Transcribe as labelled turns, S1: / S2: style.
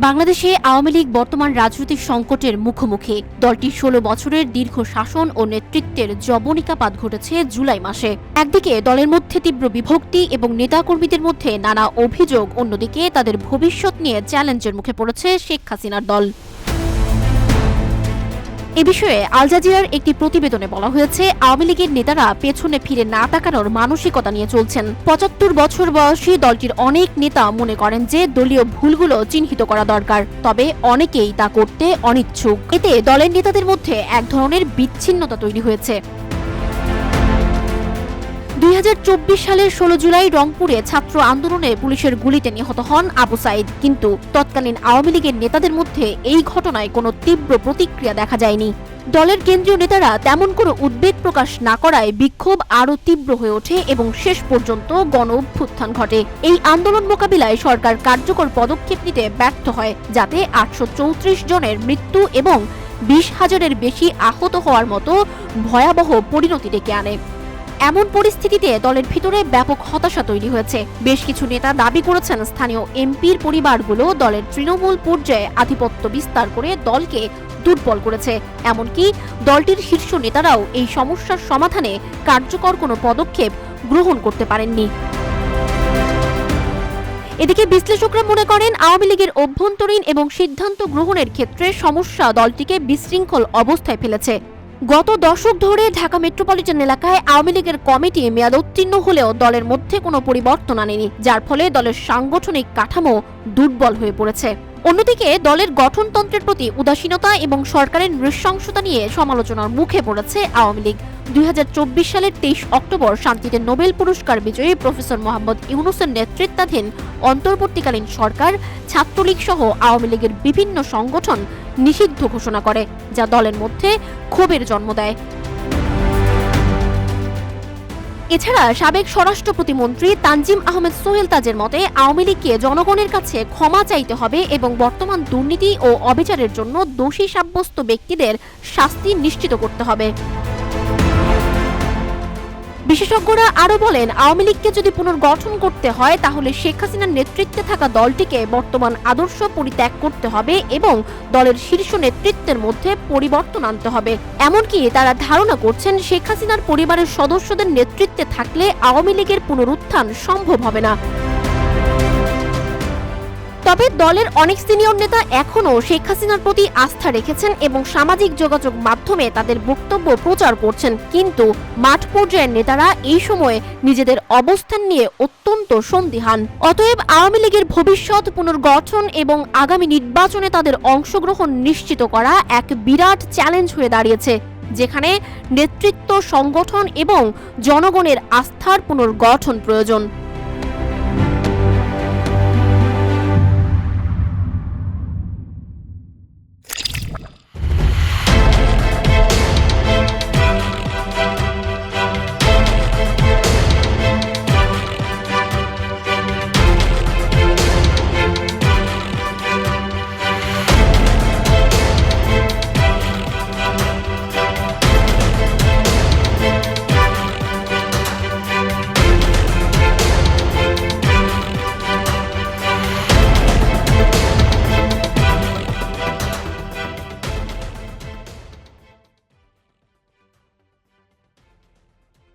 S1: বাংলাদেশে আওয়ামী লীগ বর্তমান রাজনৈতিক সংকটের মুখোমুখি। দলটির ১৬ বছরের দীর্ঘ শাসন ও নেতৃত্বের যবনিকাপাত ঘটেছে জুলাই মাসে। একদিকে দলের মধ্যে তীব্র বিভক্তি এবং নেতাকর্মীদের মধ্যে নানা অভিযোগ, অন্যদিকে তাদের ভবিষ্যৎ নিয়ে চ্যালেঞ্জের মুখে পড়েছে শেখ হাসিনার দল। এ বিষয়ে আল জাজিরার একটি প্রতিবেদনে বলা হয়েছে, আওয়ামী লীগের নেতারা পেছনে ফিরে না তাকানোর মানসিকতা নিয়ে চলছেন। ৭৫ বছর বয়সী দলটির অনেক নেতা মনে করেন যে দলীয় ভুলগুলো চিহ্নিত করা দরকার, তবে অনেকেই তা করতে অনিচ্ছুক। এতে দলের নেতাদের মধ্যে এক ধরনের বিচ্ছিন্নতা তৈরি হয়েছে। ২০২৪ সালের ১৬ জুলাই রংপুরে ছাত্র আন্দোলনে পুলিশের গুলিতে নিহত হন আবু সাঈদ, কিন্তু তৎকালীন আওয়ামী লীগের নেতাদের মধ্যে এই ঘটনায় কোনো তীব্র প্রতিক্রিয়া দেখা যায়নি। দলের কেন্দ্রীয় নেতারা তেমন কোনো উদ্বেগ প্রকাশ না করায় বিক্ষোভ আরও তীব্র হয়ে ওঠে এবং শেষ পর্যন্ত গণ অভ্যুত্থান ঘটে। এই আন্দোলন মোকাবিলায় সরকার কার্যকর পদক্ষেপ নিতে ব্যর্থ হয়, যাতে ৮৩৪ জনের মৃত্যু এবং ২০,০০০-এর বেশি আহত হওয়ার মতো ভয়াবহ পরিণতি ডেকে আনে। এমন পরিস্থিতিতে দলের ভিতরে ব্যাপক হতাশা তৈরি হয়েছে। বেশ কিছু নেতা দাবি করেছেন, স্থানীয় এমপির পরিবারগুলো দলের তৃণমূল পর্যায়ে আধিপত্য বিস্তার করে দলকে দুর্বল করেছে। এমনকি দলটির শীর্ষ নেতারাও এই সমস্যার সমাধানে কার্যকর কোনো পদক্ষেপ গ্রহণ করতে পারেননি। এদিকে বিশ্লেষকরা মনে করেন, আওয়ামী লীগের অভ্যন্তরীণ এবং সিদ্ধান্ত গ্রহণের ক্ষেত্রে সমস্যা দলটিকে বিশৃঙ্খল অবস্থায় ফেলেছে। গত দশক ধরে ঢাকা মেট্রোপলিটন এলাকায় আওয়ামী লীগের কমিটি মেয়াদোত্তীর্ণ হলেও দলের মধ্যে কোনো পরিবর্তন আনেনি, যার ফলে দলের সাংগঠনিক কাঠামো দুর্বল হয়ে পড়েছে। অন্যদিকে দলের গঠনতন্ত্রের প্রতি উদাসীনতা এবং সরকারের নৃশংসতা নিয়ে সমালোচনার মুখে পড়েছে আওয়ামী লীগ। ২০২৪ সালের ২৩ অক্টোবর শান্তিতে নোবেল পুরস্কার বিজয়ী প্রফেসর মোহাম্মদ ইউনূসের নেতৃত্বাধীন অন্তর্বর্তীকালীন সরকার ছাত্রলীগ সহ আওয়ামী লীগের বিভিন্ন সংগঠন নিষিদ্ধ ঘোষণা করে, যা দলের মধ্যে ক্ষোভের জন্ম দেয়। এছাড়া সাবেক স্বরাষ্ট্র প্রতিমন্ত্রী তানজিম আহমেদ সোহেল তাজের মতে, আওয়ামী লীগকে জনগণের কাছে ক্ষমা চাইতে হবে এবং বর্তমান দুর্নীতি ও অবিচারের জন্য দোষী সাব্যস্ত ব্যক্তিদের শাস্তি নিশ্চিত করতে হবে। বিশেষজ্ঞরা আরও বলেন, আওয়ামী লীগকে যদি পুনর্গঠন করতে হয় তাহলে শেখ হাসিনার নেতৃত্বে থাকা দলটিকে বর্তমান আদর্শ পরিত্যাগ করতে হবে এবং দলের শীর্ষ নেতৃত্বের মধ্যে পরিবর্তন আনতে হবে। এমনকি তারা ধারণা করছেন, শেখ হাসিনার পরিবারের সদস্যদের নেতৃত্বে থাকলে আওয়ামী লীগের পুনরুত্থান সম্ভব হবে না। তবে দলের অনেক সিনিয়র নেতা এখনও শেখ হাসিনার প্রতি আস্থা রেখেছেন এবং সামাজিক যোগাযোগ মাধ্যমে তাদের বক্তব্য প্রচার করছেন, কিন্তু মাঠ পর্যায়ের নেতারা এই সময়ে নিজেদের অবস্থান নিয়ে অত্যন্ত সন্দিহান। অতএব আওয়ামী লীগের ভবিষ্যৎ পুনর্গঠন এবং আগামী নির্বাচনে তাদের অংশগ্রহণ নিশ্চিত করা এক বিরাট চ্যালেঞ্জ হয়ে দাঁড়িয়েছে, যেখানে নেতৃত্ব, সংগঠন এবং জনগণের আস্থার পুনর্গঠন প্রয়োজন।